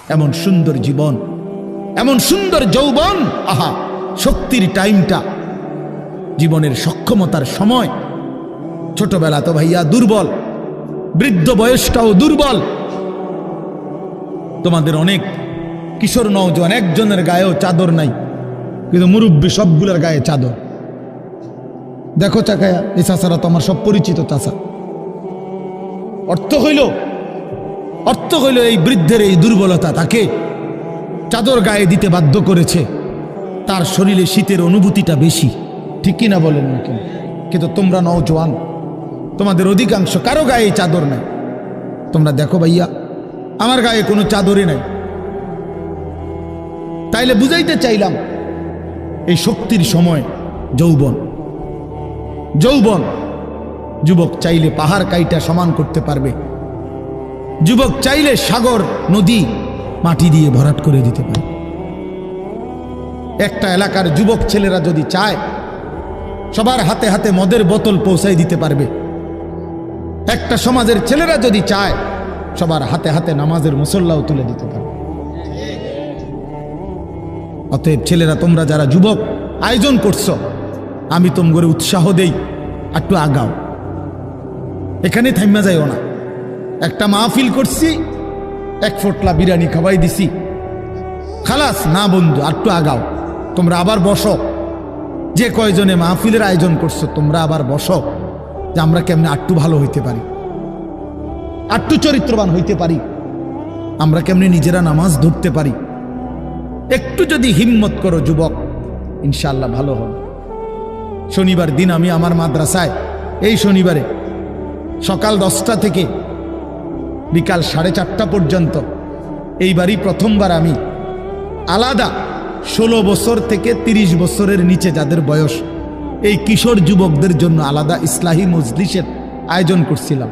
এমন সুন্দর জীবন, এমন সুন্দর যৌবন, আহা শক্তির টাইমটা, জীবনের সক্ষমতার সময়। ছোটবেলা তো ভাইয়া দুর্বল, বৃদ্ধ বয়সটাও দুর্বল। তোমাদের অনেক কিশোর নওজোয়ান একজনের গায়েও চাদর নাই, কিন্তু মুরব্বী সবগুলোর গায়ে চাদর। দেখো চাকায়া, এই চাচারা তো আমার সব পরিচিত চাচা। অর্থ হইল এই বৃদ্ধের এই দুর্বলতা তাকে চাদর গায়ে দিতে বাধ্য করেছে। তার শরীরে শীতের অনুভূতিটা বেশি, ঠিক কিনা বলেন না কেন? কিন্তু তোমরা নওজোয়ান, তোমাদের অধিকাংশ কারো গায়ে চাদর নাই। তোমরা দেখো ভাইয়া, আমার গায়ে কোনো চাদরই নাই। তাইলে বুঝাইতে চাইলাম, এই শক্তির সময় যৌবন। যুবক চাইলে পাহাড় কাইটা সমান করতে পারবে, যুবক চাইলে সাগর নদী মাটি দিয়ে ভরাট করে দিতে পারবে। একটা এলাকার যুবক ছেলেরা যদি চায়, সবার হাতে হাতে মদের বোতল পৌঁছাই দিতে পারবে। একটা সমাজের ছেলেরা যদি চায়, সবার হাতে হাতে নামাজের মুসল্লাও তুলে দিতে পারবে। অতএব ছেলেরা, তোমরা যারা যুবক আয়োজন করছো, আমি তোমরা উৎসাহ দেই, একটু আগাও, এখানে থাইমা যাইও না। একটা মাহফিল করছি, এক ফোটলা বিরিয়ানি খাওয়াই দিছি, খালাস না বন্ধু, একটু আগাও। তোমরা আবার বসো, যে কয়জনে মাহফিলের আয়োজন করছো তোমরা আবার বসো, যে আমরা কেমনে একটু ভালো হইতে পারি, একটু চরিত্রবান হইতে পারি, আমরা কেমনে নিজেরা নামাজ ধরতে পারি। একটু যদি হিম্মত করো যুবক, ইনশাআল্লাহ ভালো হবে। শনিবার দিন আমি আমার মাদ্রাসায়, এই শনিবারে সকাল 10টা থেকে বিকাল 4:30 পর্যন্ত, এইবারই প্রথমবার আমি আলাদা 16 বছর থেকে 30 বছরের নিচে যাদের বয়স, এই কিশোর যুবকদের জন্য আলাদা ইসলাহি মজলিসের আয়োজন করছিলাম।